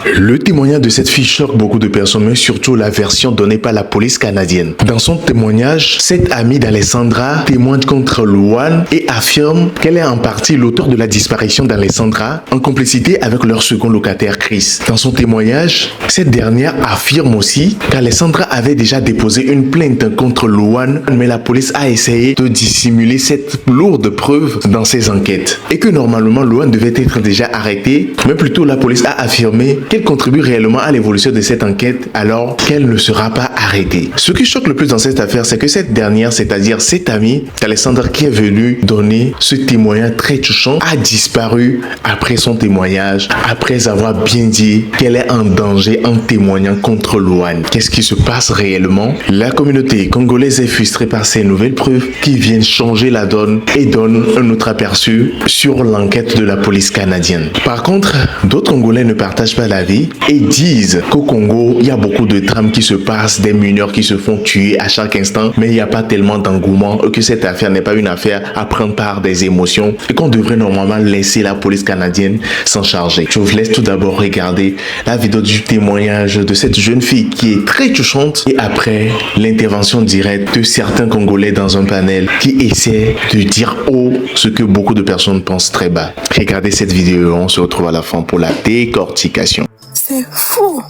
Le témoignage de cette fille choque beaucoup de personnes, mais surtout la version donnée par la police canadienne. Dans son témoignage, cette amie d'Alessandra témoigne contre Louane et affirme qu'elle est en partie l'auteur de la disparition d'Alessandra en complicité avec leur second locataire Chris. Dans son témoignage, cette dernière affirme aussi qu'Alessandra avait déjà déposé une plainte contre Louane, mais la police a essayé de dissimuler cette lourde preuve dans ses enquêtes et que normalement Louane devait être déjà arrêtée, mais plutôt la police a affirmé qu'elle contribue réellement à l'évolution de cette enquête alors qu'elle ne sera pas arrêtée. Ce qui choque le plus dans cette affaire, c'est que cette dernière, c'est-à-dire cette amie d'Alessandra qui est venue donner ce témoignage très touchant, a disparu après son témoignage, après avoir bien dit qu'elle est en danger en témoignant contre Louane. Qu'est-ce qui se passe réellement? La communauté congolaise est frustrée par ces nouvelles preuves qui viennent changer la donne et donnent un autre aperçu sur l'enquête de la police canadienne. Par contre, d'autres Congolais ne partagent pas l'avis et disent qu'au Congo, il y a beaucoup de drames qui se passent, des mineurs qui se font tuer à chaque instant, mais il n'y a pas tellement d'engouement, que cette affaire n'est pas une affaire à prendre par des émotions et qu'on devrait normalement laisser la police canadienne s'en charger. Je vous laisse tout d'abord regarder la vidéo du témoignage de cette jeune fille qui est très touchante et après l'intervention directe de certains Congolais dans un panel qui essaient de dire haut ce que beaucoup de personnes pensent très bas. Regardez cette vidéo, on se retrouve à la fin pour la décortication. C'est fou.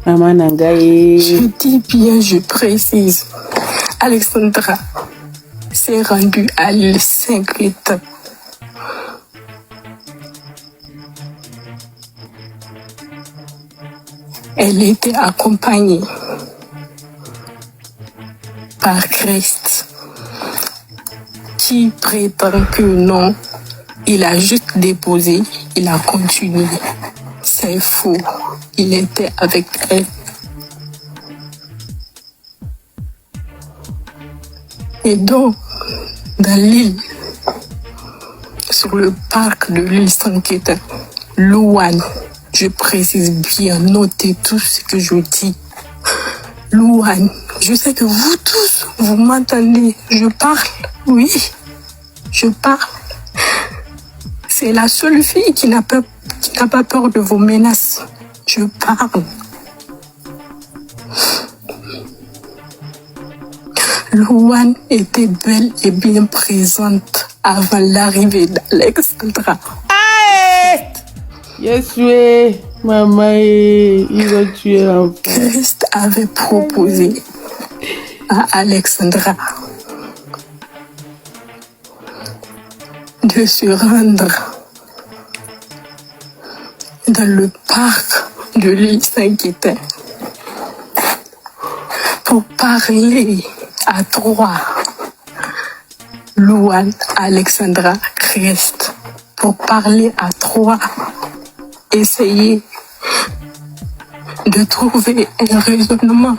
Maman Nangaye. Je dis bien, je précise. Alessandra s'est rendue à l'île Saint-Quentin. Elle était accompagnée par Christ, qui prétend que non, il a juste déposé, il a continué. C'est faux, il était avec elle. Et donc, dans l'île, sur le parc de l'île Saint-Quentin, Louane, je précise bien, notez tout ce que je dis. Louane, je sais que vous tous, vous m'entendez. Je parle, oui, je parle. C'est la seule fille qui n'a pas peur de vos menaces. Je parle. Louane était belle et bien présente avant l'arrivée d'Alessandra. Yes, maman, ils ont tué l'enfant. Christ avait proposé à Alessandra de se rendre dans le parc de l'île Saint-Quentin pour parler à trois. Louane, Alessandra, Christ, pour parler à trois. Essayer de trouver un raisonnement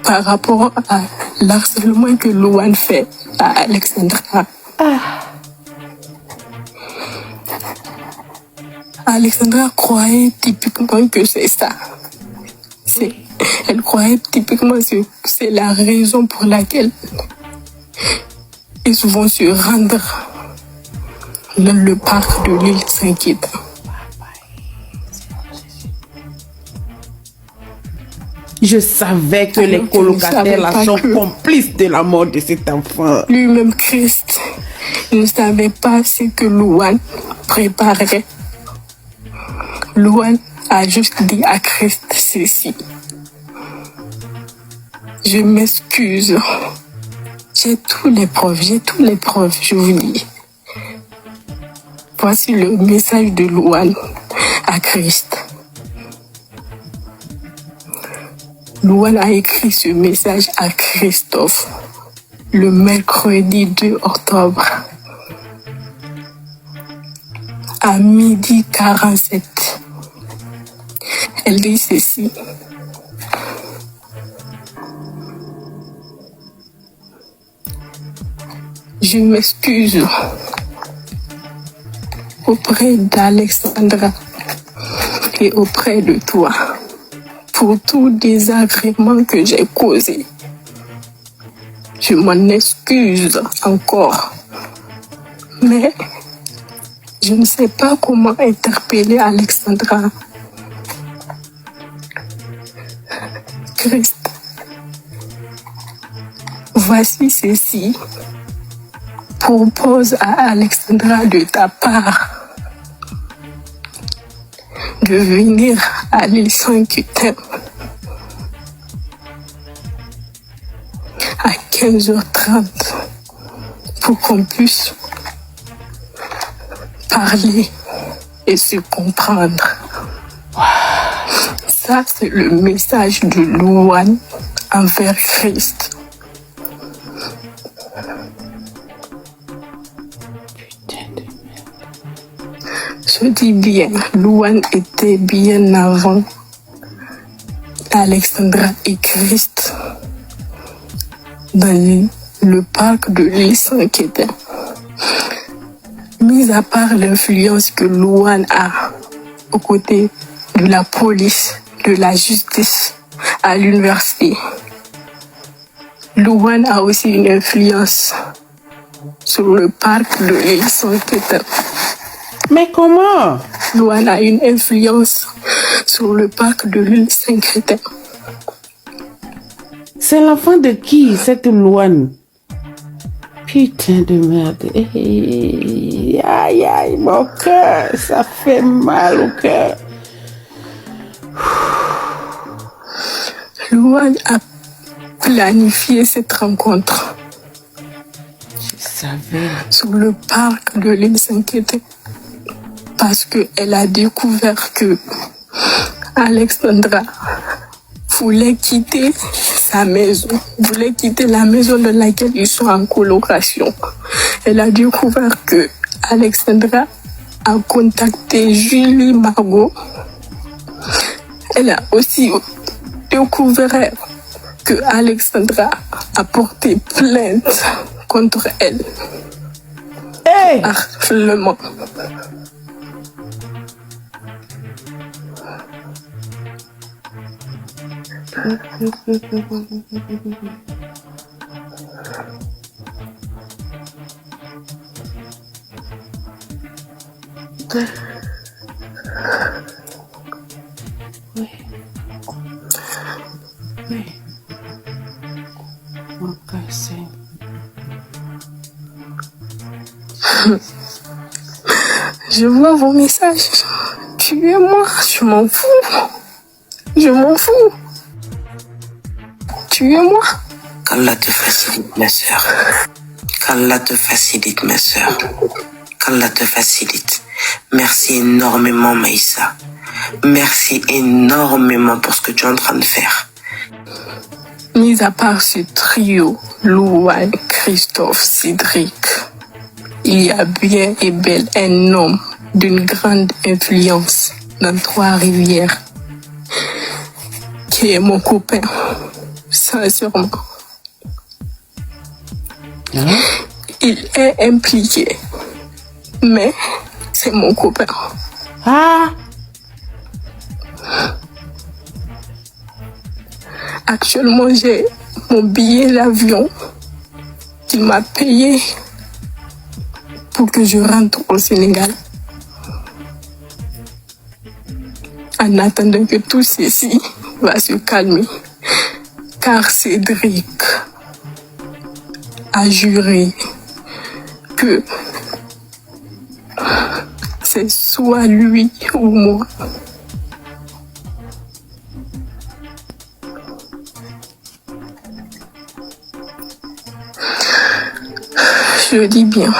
par rapport à l'harcèlement que Louane fait à Alessandra. Alessandra croyait typiquement que c'est ça. Elle croyait typiquement que c'est la raison pour laquelle ils vont se rendre dans le parc de l'île Saint-Quentin. Je savais que les colocataires là sont complices de la mort de cet enfant. Lui-même, Christ, ne savait pas ce que Louane préparait. Louane a juste dit à Christ ceci. Je m'excuse. J'ai tous les preuves, je vous dis. Voici le message de Louane à Christ. Louane a écrit ce message à Christophe le mercredi 2 octobre à 12h47. Elle dit ceci. Je m'excuse auprès d'Alessandra et auprès de toi pour tout désagrément que j'ai causé. Je m'en excuse encore. Mais je ne sais pas comment interpeller Alexandra. Christ, voici ceci. Propose à Alexandra de ta part de venir à l'île Saint-Quentin à 15h30 pour qu'on puisse parler et se comprendre. Ça, c'est le message de Louane envers Christ. Je dis bien, Louane était bien avant Alexandra et Christ dans le parc de l'île Saint-Quentin. Mis à part l'influence que Louane a aux côtés de la police, de la justice à l'université, Louane a aussi une influence sur le parc de l'île Saint-Quentin. Mais comment? Louane a une influence sur le parc de l'île Saint-Quentin. C'est l'enfant de qui, cette Louane? Putain de merde. Aïe, aïe, mon cœur, ça fait mal au cœur. Louane a planifié cette rencontre Je savais. sur le parc de l'île Saint-Quentin parce qu'elle a découvert que Alexandra voulait quitter sa maison, voulait quitter la maison dans laquelle ils sont en colocation. Elle a découvert que Alexandra a contacté Julie Margot. Elle a aussi découvert que Alexandra a porté plainte contre elle. Hey! Harcèlement. Oui. Oui. Mon cœur saigne. Je vois vos messages. Tuez-moi, je m'en fous. Je m'en fous. Tuez-moi. Qu'Allah te facilite, ma sœur. Qu'Allah te facilite, ma sœur. Qu'Allah te facilite. Merci énormément, Maïssa. Merci énormément pour ce que tu es en train de faire. Mis à part ce trio, Louane, Christophe, Cédric, il y a bien et bel un homme d'une grande influence dans Trois-Rivières, qui est mon copain, sincèrement. Il est impliqué, mais c'est mon copain. Ah! Actuellement, j'ai mon billet d'avion qu'il m'a payé pour que je rentre au Sénégal. En attendant que tout ceci va se calmer. Car Cédric a juré que c'est soit lui ou moi. Je dis bien,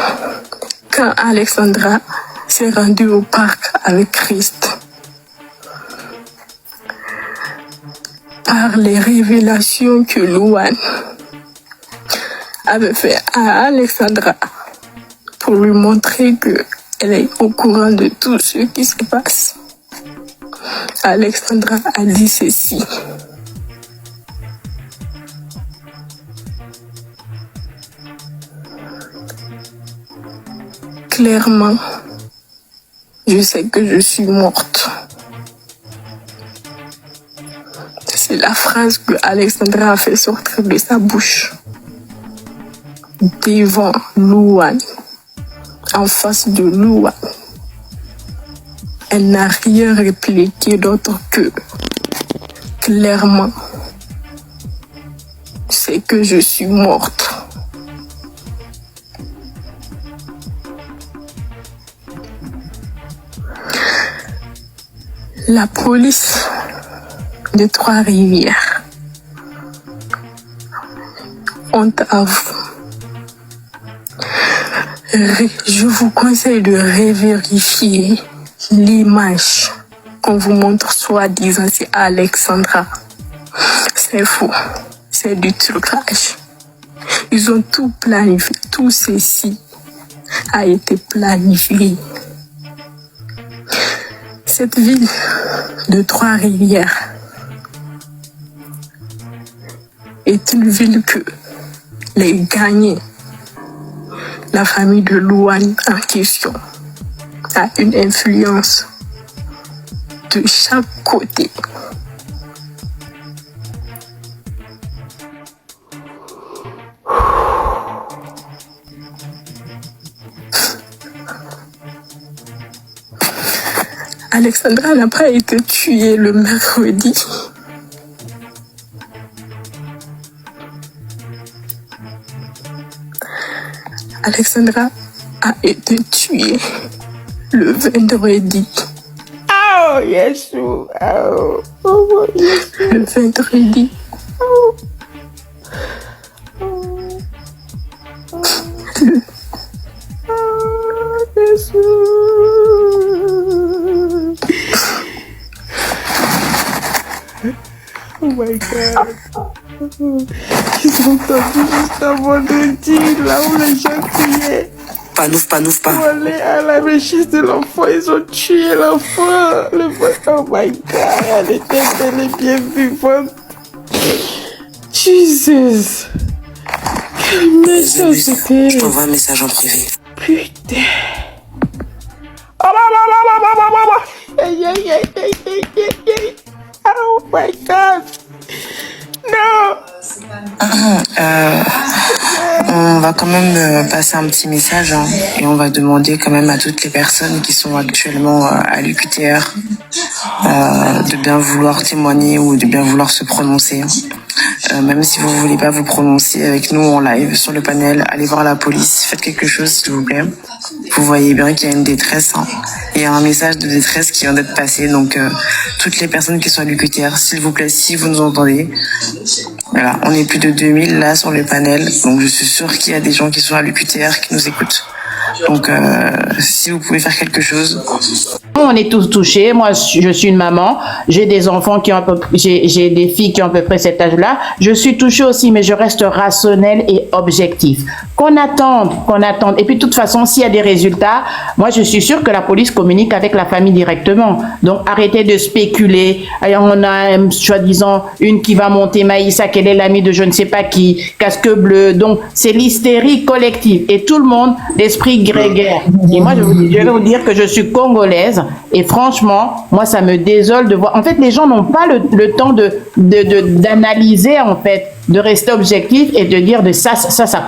quand Alexandra s'est rendue au parc avec Christ, par les révélations que Louane avait fait à Alexandra pour lui montrer qu'elle est au courant de tout ce qui se passe, Alexandra a dit ceci. Clairement, je sais que je suis morte. C'est la phrase que Alexandra a fait sortir de sa bouche. devant Louane, en face de Louane. Elle n'a rien répliqué d'autre que clairement, c'est que je suis morte. La police de Trois-Rivières ont avoué. Je vous conseille de revérifier l'image qu'on vous montre soi-disant c'est Alexandra. C'est faux, c'est du trucage. Ils ont tout planifié, tout ceci a été planifié. Cette ville de Trois-Rivières est une ville que les gagnés, la famille de Louane en question, a une influence de chaque côté. Alexandra n'a pas été tuée le mercredi. Alexandra a été tuée le vendredi. Oh, Yeshua. Oh, oh, Yeshua. Le vendredi. Oh. Oh my God. Ils ont entendu juste avant de dire là où les gens criaient. Panouf, Pour aller à la recherche de l'enfant, ils ont tué l'enfant. Oh my God, elle était bel et bien vivante. Jesus. Quel méchant c'était. Je t'envoie un message en privé. Putain. Oh maman. Aïe, aïe, aïe, aïe, aïe, aïe, aïe. Oh my God. Non. On va quand même passer un petit message et on va demander quand même à toutes les personnes qui sont actuellement à l'UQTR de bien vouloir témoigner ou de bien vouloir se prononcer. Même si vous voulez pas vous prononcer avec nous en live sur le panel, allez voir la police, faites quelque chose s'il vous plaît. Vous voyez bien qu'il y a une détresse, il y a un message de détresse qui vient d'être passé, donc toutes les personnes qui sont à l'UQTR, s'il vous plaît, si vous nous entendez, voilà, on est plus de 2000 là sur le panel, donc je suis sûre qu'il y a des gens qui sont à l'UQTR qui nous écoutent. Donc, si vous pouvez faire quelque chose. On est tous touchés. Moi, je suis une maman. J'ai des enfants qui ont j'ai des filles qui ont à peu près cet âge-là. Je suis touchée aussi, mais je reste rationnelle et objectif. Qu'on attende. Et puis, de toute façon, s'il y a des résultats, moi, je suis sûre que la police communique avec la famille directement. Donc, arrêtez de spéculer. On a, soi-disant, une qui va monter Maïssa, qu'elle est l'amie de je ne sais pas qui, casque bleu. Donc, c'est l'hystérie collective. Et tout le monde, l'esprit grégaire. Et moi, je vais vous dire que je suis congolaise. Et franchement, moi, ça me désole de voir. En fait, les gens n'ont pas le temps d'analyser, en fait, de rester objectif et de dire de ça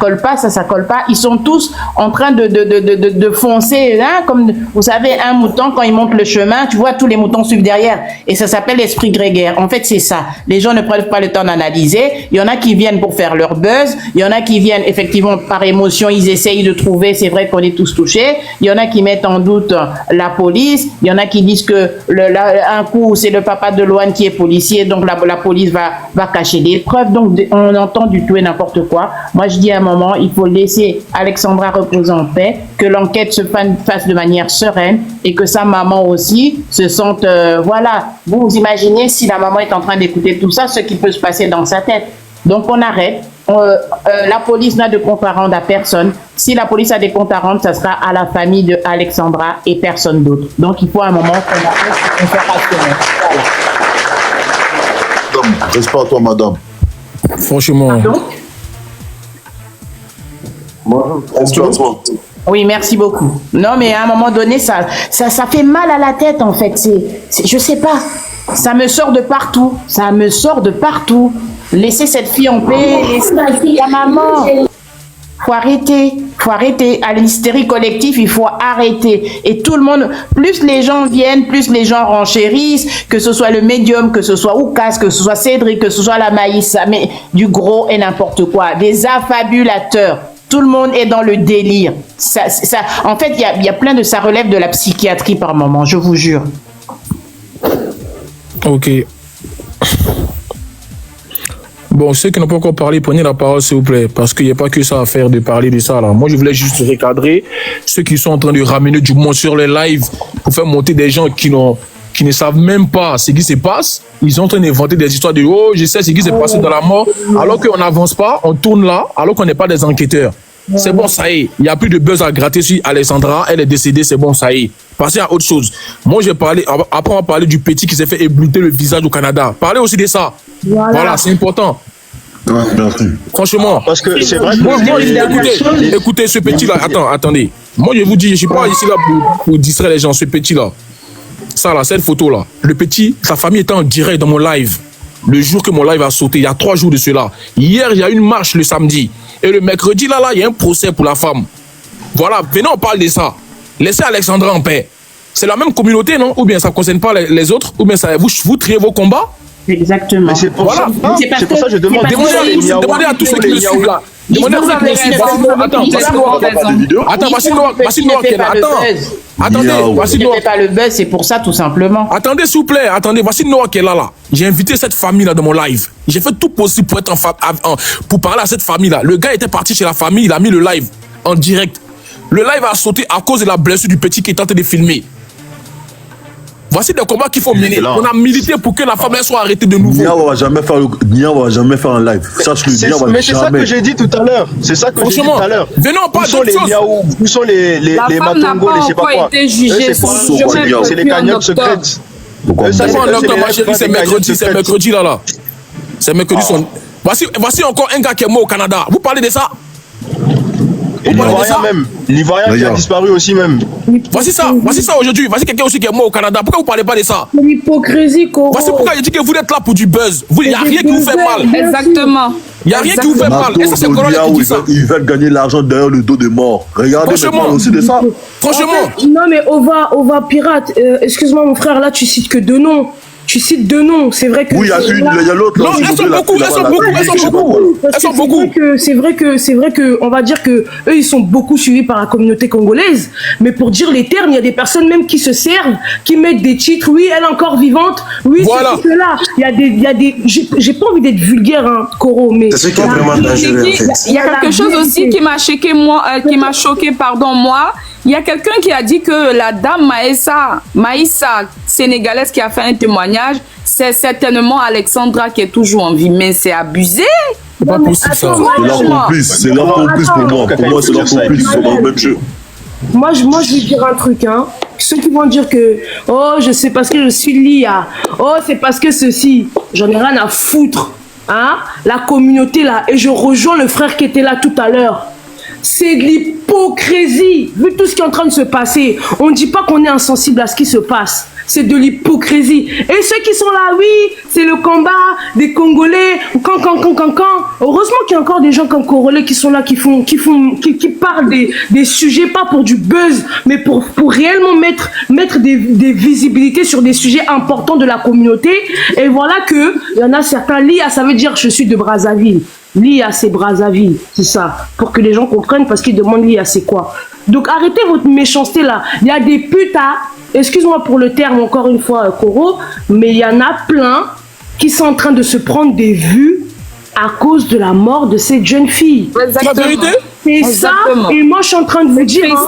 colle pas, ça colle pas. Ils sont tous en train de foncer, hein, comme vous savez, un mouton, quand il monte le chemin, tu vois, tous les moutons suivent derrière. Et ça s'appelle l'esprit grégaire. En fait, c'est ça. Les gens ne prennent pas le temps d'analyser. Il y en a qui viennent pour faire leur buzz. Il y en a qui viennent, effectivement, par émotion, ils essayent de trouver, c'est vrai qu'on est tous touchés. Il y en a qui mettent en doute la police. Il y en a qui disent que un coup, c'est le papa de Louane qui est policier, donc la police va cacher des preuves. Donc, on entend du tout et n'importe quoi. Moi, je dis à un moment, il faut laisser Alexandra reposer en paix, que l'enquête se fasse de manière sereine et que sa maman aussi se sente, voilà. Vous imaginez si la maman est en train d'écouter tout ça, ce qui peut se passer dans sa tête. Donc, on arrête. La police n'a de compte à rendre à personne. Si la police a des comptes à rendre, ça sera à la famille de Alexandra et personne d'autre. Donc, il faut un moment qu'on arrête et qu'on soit rationnel. Voilà. Respect à toi, madame. Franchement. Pardon? Respect à toi. Oui, merci beaucoup. Non, mais à un moment donné, ça fait mal à la tête, en fait. Je sais pas. Ça me sort de partout. Ça me sort de partout. Laissez cette fille en paix. Laissez la maman. Faut arrêter. Faut arrêter. À l'hystérie collective, il faut arrêter. Et tout le monde, plus les gens viennent, plus les gens renchérissent, que ce soit le médium, que ce soit Oukas, que ce soit Cédric, que ce soit la Maïssa, mais du gros et n'importe quoi. Des affabulateurs. Tout le monde est dans le délire. En fait, il y a plein de... Ça relève de la psychiatrie par moment, je vous jure. Ok. Bon, ceux qui n'ont pas encore parlé, prenez la parole, s'il vous plaît, parce qu'il n'y a pas que ça à faire de parler de ça, là. Moi, je voulais juste recadrer ceux qui sont en train de ramener du monde sur les lives pour faire monter des gens qui ne savent même pas ce qui se passe. Ils sont en train d'inventer des histoires de « Oh, je sais ce qui s'est passé dans la mort », alors qu'on n'avance pas, on tourne là, alors qu'on n'est pas des enquêteurs. C'est bon, ça y est. Il n'y a plus de buzz à gratter sur Alexandra. Elle est décédée, c'est bon, ça y est. Passez à autre chose. Moi, j'ai parlé, après on va parler du petit qui s'est fait éblouter le visage au Canada. Parlez aussi de ça. Voilà, c'est important. Ouais, merci. Franchement. Parce que c'est vrai que... Moi, écoutez, ce petit-là, attendez. Moi, je vous dis, je ne suis pas ici là pour distraire les gens, ce petit-là. Ça là, cette photo-là. Le petit, sa famille était en direct dans mon live. Le jour que mon live a sauté, il y a 3 jours de cela. Hier, il y a une marche le samedi. Et le mercredi, là, il y a un procès pour la femme. Voilà, venez, on parle de ça. Laissez Alexandra en paix. C'est la même communauté, non? Ou bien ça ne concerne pas les autres? Ou bien ça, vous triez vos combats? Exactement. Mais c'est pour Voilà. ça. C'est pour ça que je demande. Demandez à tous ceux qui me suivent là. Demandez à ceux qui me suivent. Attends, voici Noir qui est là. Attendez, voici Noir. Pas le buzz, c'est pour ça tout simplement. Attendez, s'il vous plaît, attendez, voici Noah qui est là. J'ai invité cette famille-là dans mon live. J'ai fait tout possible pour être pour parler à cette famille-là. Le gars était parti chez la famille, il a mis le live en direct. Le live a sauté à cause de la blessure du petit qui est tenté de filmer. Voici des combats qu'il faut mener. On a milité pour que la femme soit arrêtée de nouveau. Nia va jamais faire un live. Mais c'est ça que j'ai dit tout à l'heure. C'est ça que j'ai dit tout à l'heure. Venez, on parle d'autre chose. Où sont les Matongo, les je sais pas quoi. C'est les cagnottes secrètes. C'est mercredi là. C'est mercredi. Voici encore un gars qui est mort au Canada. Vous parlez de ça? L'Ivoirien qui a disparu aussi même. Voici ça aujourd'hui. Voici quelqu'un aussi qui est mort au Canada. Pourquoi vous parlez pas de ça? L'hypocrisie, Coro. Voici pourquoi je dis que vous êtes là pour du buzz. Il n'y a rien qui vous fait mal. Exactement. Il n'y a rien qui vous fait mal. Et ça, c'est Corolla qui dit ça. Ils veulent gagner l'argent derrière le dos des morts. Regardez, mais parle aussi de ça. Franchement. Non, mais Ova Pirate, excuse-moi mon frère, là tu cites que 2 noms. Tu cites 2 noms, c'est vrai que... Oui, il y a l'autre. Non, elles sont beaucoup. C'est vrai que, on va dire que eux, ils sont beaucoup suivis par la communauté congolaise. Mais pour dire les termes, il y a des personnes même qui se servent, qui mettent des titres. Oui, elle est encore vivante. Oui, voilà. c'est là. Il y a des. J'ai pas envie d'être vulgaire, hein, Coro, mais. C'est ce qui est vraiment dangereux. Il y a quelque chose aussi qui m'a choqué moi. Il y a quelqu'un qui a dit que la dame Maïssa, sénégalaise, qui a fait un témoignage, c'est certainement Alexandra qui est toujours en vie. Mais c'est abusé. C'est pas possible ça. C'est leur complice pour moi. Pour moi, c'est leur complice. C'est dans le même jeu. Moi, je vais dire un truc, hein. Ceux qui vont dire que, oh, je sais parce que je suis Lia. Oh, c'est parce que ceci. J'en ai rien à foutre. Hein. La communauté là. Et je rejoins le frère qui était là tout à l'heure. C'est de l'hypocrisie. Vu tout ce qui est en train de se passer, on ne dit pas qu'on est insensible à ce qui se passe. C'est de l'hypocrisie. Et ceux qui sont là, oui, c'est le combat des Congolais. Quand. Heureusement qu'il y a encore des gens comme Congolais qui sont là, qui parlent des sujets, pas pour du buzz, mais pour réellement mettre des visibilités sur des sujets importants de la communauté. Et voilà que il y en a certains, Lia, ça veut dire je suis de Brazzaville. Lia, c'est Brazzaville, c'est ça. Pour que les gens comprennent, parce qu'ils demandent Lia, c'est quoi. Donc arrêtez votre méchanceté là. Il y a des putas, excuse-moi pour le terme encore une fois, Coro, mais il y en a plein qui sont en train de se prendre des vues à cause de la mort de cette jeune fille. La vérité? C'est ça, et moi je suis en train de vous dire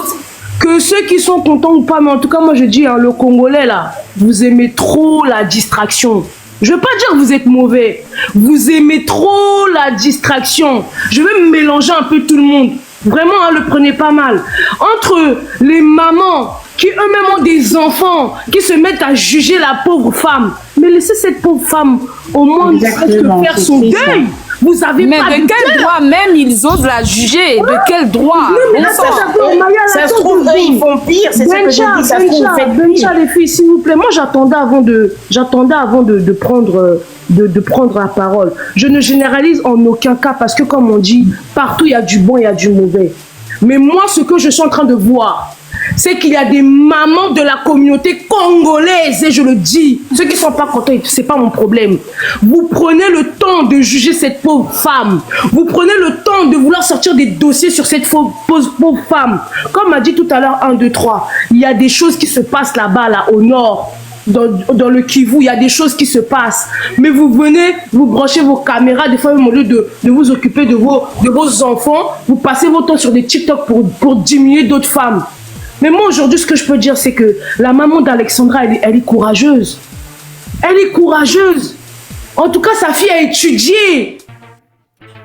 que ceux qui sont contents ou pas, mais en tout cas moi je dis, le Congolais là, vous aimez trop la distraction. Je ne veux pas dire que vous êtes mauvais. Vous aimez trop la distraction. Je vais mélanger un peu tout le monde. Vraiment, hein, le prenez pas mal. Entre les mamans qui eux-mêmes ont des enfants, qui se mettent à juger la pauvre femme. Mais laissez cette pauvre femme au moins faire son deuil. Vous avez mais pas de quel droit même ils osent la juger? De quel droit? Ça se trouve, eux, ils font pire. C'est ça que je dis. Ça se trouve, Bencha, les filles, s'il vous plaît. Moi, j'attendais avant de de prendre la parole. Je ne généralise en aucun cas parce que, comme on dit, partout il y a du bon, il y a du mauvais. Mais moi, ce que je suis en train de voir, c'est qu'il y a des mamans de la communauté congolaise, et je le dis, ceux qui ne sont pas contents, ce n'est pas mon problème. Vous prenez le temps de juger cette pauvre femme. Vous prenez le temps de vouloir sortir des dossiers sur cette pauvre femme. Comme a dit tout à l'heure 1, 2, 3, il y a des choses qui se passent là-bas, là, au nord. Dans le Kivu, il y a des choses qui se passent. Mais vous venez, vous branchez vos caméras, des fois, au lieu de vous occuper de vos enfants, vous passez votre temps sur des TikTok pour diminuer d'autres femmes. Mais moi, aujourd'hui, ce que je peux dire, c'est que la maman d'Alexandra, elle est courageuse. Elle est courageuse. En tout cas, sa fille a étudié.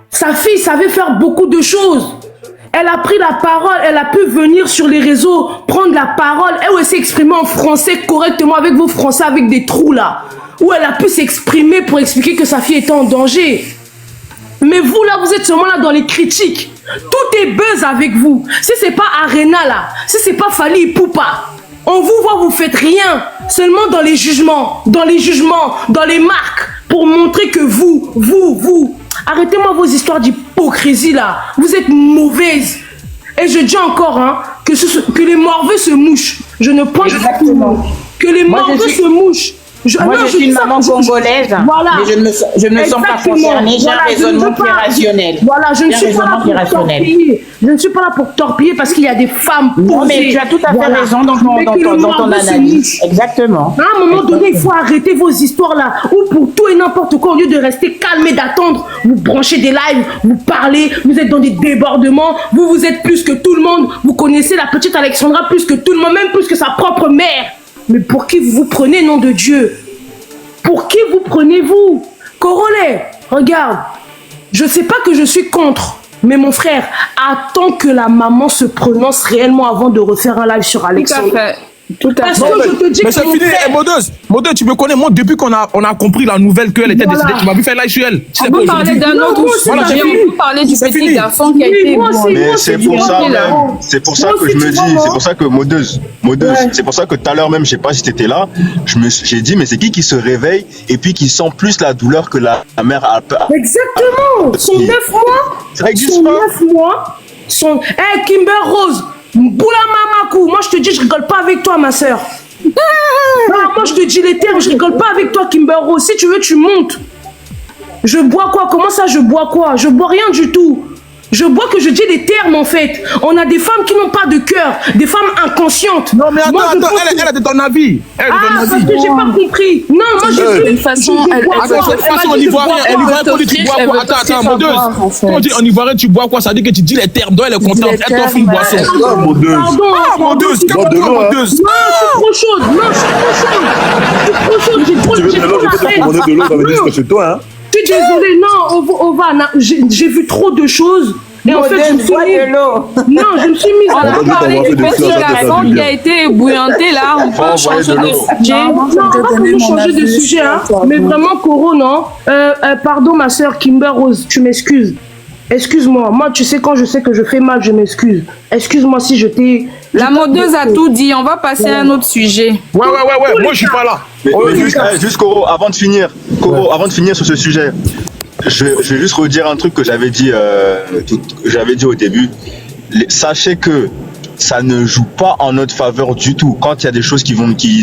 Sa fille savait faire beaucoup de choses. Elle a pris la parole, elle a pu venir sur les réseaux, prendre la parole. Elle s'est exprimée en français correctement avec vos français, avec des trous là. Où elle a pu s'exprimer pour expliquer que sa fille était en danger. Mais vous là, vous êtes seulement là dans les critiques. Tout est buzz avec vous. Si c'est pas Arena là, si c'est pas Fally Ipupa, on vous voit, vous faites rien. Seulement dans les jugements, dans les marques, pour montrer que vous, arrêtez-moi vos histoires d'hypocrisie là. Vous êtes mauvaises. Et je dis encore, hein, que les morveux se mouchent. Je ne pense pas que les morveux se mouchent. Moi, je suis une maman congolaise, voilà. mais je ne me sens pas concernée. J'ai un raisonnement qui est rationnel. Voilà, je ne suis pas là pour torpiller. Je ne suis pas là pour torpiller parce qu'il y a des femmes posées. Non, mais tu as tout à fait raison dans ton analyse. Exactement. À un moment donné, il faut arrêter vos histoires là. Ou pour tout et n'importe quoi, au lieu de rester calme et d'attendre, vous branchez des lives, vous parlez, vous êtes dans des débordements, vous êtes plus que tout le monde, vous connaissez la petite Alexandra plus que tout le monde, même plus que sa propre mère. Mais pour qui vous vous prenez, nom de Dieu? Pour qui vous prenez-vous? Corolet, regarde, je ne sais pas que je suis contre, mais mon frère, attends que la maman se prononce réellement avant de refaire un live sur Alexandre. Tout à fait. Tout à Parce fait. que je te dis mais que c'est fini, Modeuse, tu me connais, moi, depuis qu'on a compris la nouvelle qu'elle était décédée, tu m'as vu faire live sur elle. On peut parler d'un autre sujet, on peut parler du petit garçon qui a été... Mais c'est pour ça, c'est pour ça que je me dis, c'est pour ça que Modeuse, c'est pour ça que tout à l'heure même, je sais pas si tu étais là, j'ai dit, mais c'est qui se réveille et puis qui sent plus la douleur que la mère a peur. Exactement. Son 9 mois. Ça existe pas. 9 mois. Hey, Kimber Rose. Boula Mamakou, moi je te dis, je rigole pas avec toi, ma soeur. Moi je te dis les termes, je rigole pas avec toi, Kimber Rose. Si tu veux, tu montes. Je bois quoi? Comment ça, je bois quoi? Je bois rien du tout. Je bois que je dis des termes en fait. On a des femmes qui n'ont pas de cœur, des femmes inconscientes. Non mais attends, elle a de ton avis. Parce que j'ai pas compris. Non, moi j'ai dit une façon. En Ivoirien, tu bois quoi? Attends, Modeuse. Quand on dit en Ivoirien, tu bois quoi? Ça dit que tu dis les termes, donc elle est contente, elle t'offre une boisson. Modeuse, calme-toi, Modeuse. Non, je suis trop chaude. Non, je suis trop chaude. J'ai trop la haine. C'est toi, hein? Je suis désolée, non, Ova, j'ai vu trop de choses. Et en fait, je me suis mis... Non, je me suis mise à la parler du petit garçon qui a été ébouillanté là. On peut changer de sujet. Non, on va pas changer de sujet, hein. Mais vraiment, Coro, non. Pardon, ma soeur Kimber Rose, tu m'excuses. Excuse-moi, moi tu sais quand je sais que je fais mal, je m'excuse. Excuse-moi si je t'ai... La Modeuse a tout dit, on va passer à un autre sujet. Ouais, moi je suis pas là. Mais juste Coro, avant de finir sur ce sujet, je vais juste redire un truc que j'avais dit au début. Sachez que ça ne joue pas en notre faveur du tout quand il y a des choses qui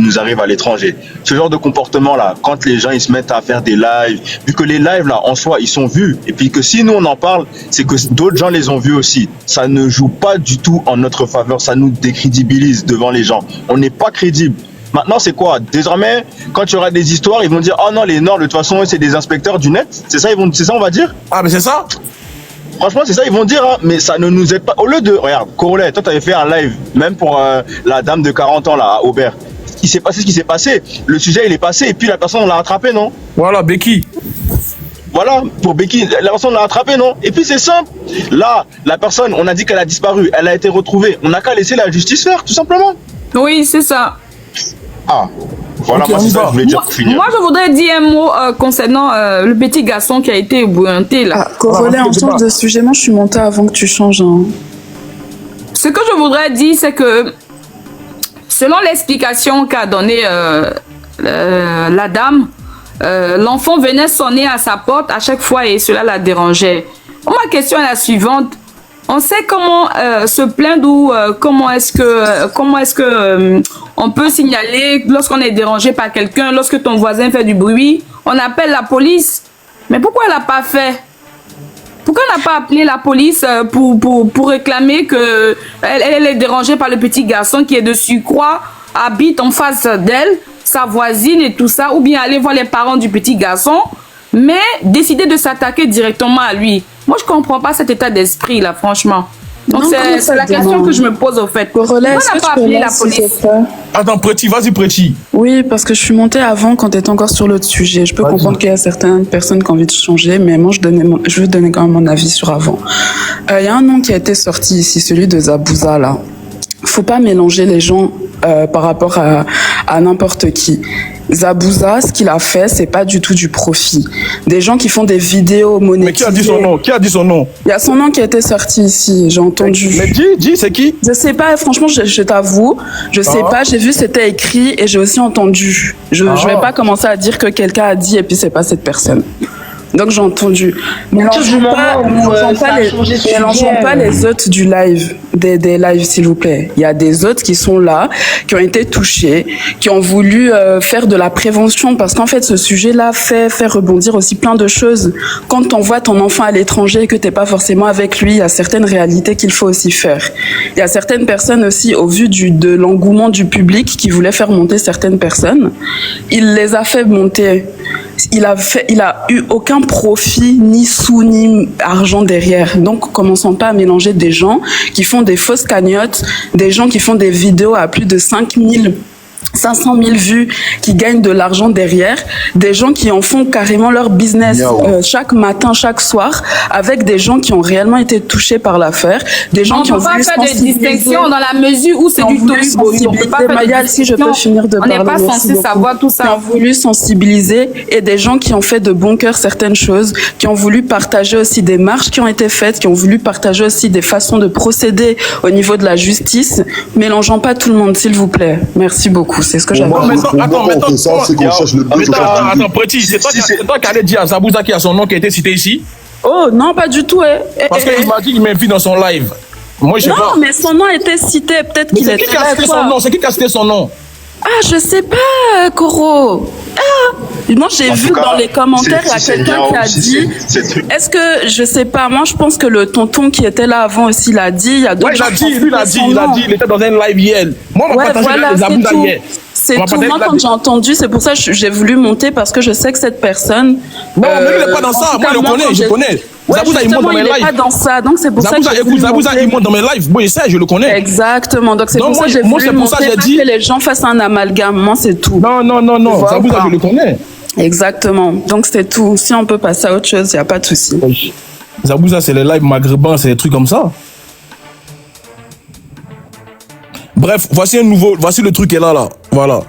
nous arrivent à l'étranger. Ce genre de comportement là, quand les gens ils se mettent à faire des lives, vu que les lives là en soi ils sont vus, et puis que si nous on en parle, c'est que d'autres gens les ont vus aussi. Ça ne joue pas du tout en notre faveur, ça nous décrédibilise devant les gens. On n'est pas crédible. Maintenant, c'est quoi? Désormais, quand il y aura des histoires, ils vont dire « Oh non, les Nords, de toute façon, c'est des inspecteurs du net. » C'est ça, on va dire? Ah, mais c'est ça? Franchement, c'est ça, ils vont dire, hein, mais ça ne nous aide pas. Au lieu de... Regarde, Corolet, toi, tu avais fait un live, même pour la dame de 40 ans, là, à Aubert. Il s'est passé ce qui s'est passé. Le sujet, il est passé, et puis la personne, on l'a rattrapé, non? Voilà, Becky. Voilà, pour Becky, la personne l'a rattrapé, non? Et puis c'est simple. Là, la personne, on a dit qu'elle a disparu, elle a été retrouvée. On n'a qu'à laisser la justice faire, tout simplement. Oui, c'est ça. Ah, voilà, moi, c'est ça que je voulais dire pour finir. Moi, je voudrais dire un mot concernant le petit garçon qui a été ébouillanté, là. Corolet, en change de sujet, moi, je suis montée avant que tu changes. Hein. Ce que je voudrais dire, c'est que, selon l'explication qu'a donnée la dame, l'enfant venait sonner à sa porte à chaque fois et cela la dérangeait. Ma question est la suivante. On sait comment se plaindre ou comment est-ce que on peut signaler lorsqu'on est dérangé par quelqu'un, lorsque ton voisin fait du bruit, on appelle la police. Mais pourquoi elle n'a pas fait? Pourquoi elle n'a pas appelé la police pour réclamer que elle est dérangée par le petit garçon qui est de surcroît, habite en face d'elle, sa voisine et tout ça, ou bien aller voir les parents du petit garçon, mais décider de s'attaquer directement à lui. Moi, je comprends pas cet état d'esprit là, franchement. Donc c'est la question que je me pose au fait. Pourquoi on n'a pas appelé la police? Attends, Preti, vas-y, Preti. Oui, parce que je suis montée avant quand tu étais encore sur l'autre sujet. Je peux comprendre qu'il y a certaines personnes qui ont envie de changer, mais moi, je veux donner quand même mon avis sur avant. Il y a un nom qui a été sorti ici, celui de Zabouza, là. Faut pas mélanger les gens par rapport à n'importe qui. Zabouza, ce qu'il a fait, c'est pas du tout du profit. Des gens qui font des vidéos monétisées. Mais qui a dit son nom? Qui a dit son nom? Il y a son nom qui a été sorti ici, j'ai entendu. Mais dis, c'est qui? Je sais pas, franchement, je t'avoue, je sais pas, j'ai vu c'était écrit et j'ai aussi entendu. Je vais pas commencer à dire que quelqu'un a dit et puis c'est pas cette personne. Donc j'ai entendu. Mélangeons pas les hôtes du live, des lives s'il vous plaît. Il y a des hôtes qui sont là, qui ont été touchés, qui ont voulu faire de la prévention parce qu'en fait ce sujet-là fait rebondir aussi plein de choses. Quand on voit ton enfant à l'étranger et que t'es pas forcément avec lui, il y a certaines réalités qu'il faut aussi faire. Il y a certaines personnes aussi au vu de l'engouement du public qui voulaient faire monter certaines personnes. Il les a fait monter. Il a eu aucun profit, ni sous, ni argent derrière. Donc, commençons pas à mélanger des gens qui font des fausses cagnottes, des gens qui font des vidéos à plus de 500 000 vues, qui gagnent de l'argent derrière, des gens qui en font carrément leur business chaque matin, chaque soir, avec des gens qui ont réellement été touchés par l'affaire, des gens qui ont voulu faire de distinction dans la mesure où c'est du tollé. On peut pas faire Mayal, si je peux finir de parler. On n'est pas censé savoir tout ça. Qui ont voulu sensibiliser et des gens qui ont fait de bon cœur certaines choses, qui ont voulu partager aussi des marches qui ont été faites, qui ont voulu partager aussi des façons de procéder au niveau de la justice. Mélangeons pas tout le monde, s'il vous plaît. Merci beaucoup. C'est ce que j'avais. Attends, Preti, c'est toi qui allais dire à Zabouza qui a son nom qui a été cité ici? Oh, non, pas du tout, Parce qu'il m'a dit qu'il m'invite dans son live. Moi, je sais pas. Non, mais son nom a été cité, peut-être qu'il était là. C'est qui qui a cité son nom? Ah, je sais pas, Koro. Moi, j'ai vu dans les commentaires, il y a quelqu'un qui a dit. Est-ce que, je sais pas, moi, je pense que le tonton qui était là avant aussi l'a dit. Il y a d'autres gens qui il était dans un live hier. Moi, on va partager les Zabouza hier. C'est tout. Moi, quand j'ai entendu, c'est pour ça que j'ai voulu monter parce que je sais que cette personne. Non, mais il n'est pas dans ça. Moi, je connais. Zabouza, il monte dans mes lives. Il n'est pas dans ça. Donc, c'est pour ça que Zabouza, il monte dans mes lives. Moi, je le connais. Exactement. Donc, c'est pour ça que j'ai voulu monter que les gens fassent un amalgame. Moi, c'est tout. Non. Zabouza, je le connais. Exactement. Donc, c'est tout. Si on peut passer à autre chose, il n'y a pas de souci. Zabouza, c'est les lives maghrébins, c'est des trucs comme ça. Bref, voici le truc qui est là. Voilà.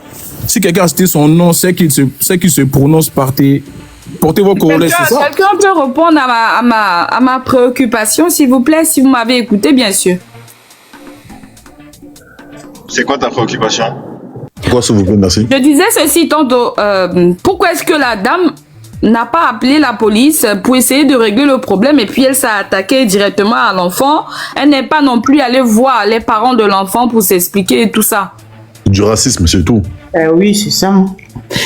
Si quelqu'un a cité son nom, c'est qu'il se prononce portez vos corollaires, c'est ça? Quelqu'un peut répondre à ma préoccupation, s'il vous plaît, si vous m'avez écouté, bien sûr. C'est quoi ta préoccupation? Quoi, s'il vous plaît, merci. Je disais ceci tantôt. Pourquoi est-ce que la dame n'a pas appelé la police pour essayer de régler le problème et puis elle s'est attaquée directement à l'enfant? Elle n'est pas non plus allée voir les parents de l'enfant pour s'expliquer et tout ça. Du racisme, c'est tout. Oui, c'est ça.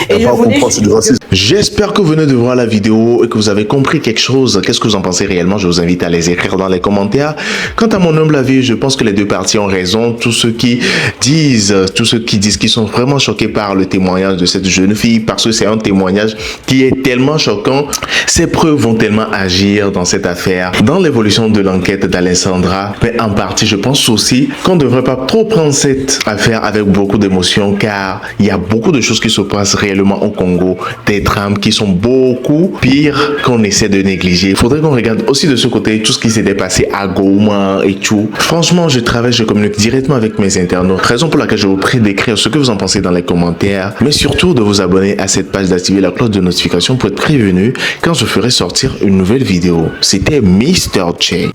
Et c'est du racisme. J'espère que vous venez de voir la vidéo et que vous avez compris quelque chose. Qu'est-ce que vous en pensez réellement? Je vous invite à les écrire dans les commentaires. Quant à mon humble avis, je pense que les deux parties ont raison. Tous ceux qui disent qu'ils sont vraiment choqués par le témoignage de cette jeune fille, parce que c'est un témoignage qui est tellement choquant. Ces preuves vont tellement agir dans cette affaire, dans l'évolution de l'enquête d'Alessandra. Mais en partie, je pense aussi qu'on ne devrait pas trop prendre cette affaire avec beaucoup d'émotion, car il y a beaucoup de choses qui se passent réellement au Congo, des drames qui sont beaucoup pires qu'on essaie de négliger. Il faudrait qu'on regarde aussi de ce côté tout ce qui s'était passé à Goma et tout. Franchement, je communique directement avec mes internautes, raison pour laquelle je vous prie d'écrire ce que vous en pensez dans les commentaires, mais surtout de vous abonner à cette page, d'activer la cloche de notification pour être prévenu quand je ferai sortir une nouvelle vidéo. C'était Mr. J.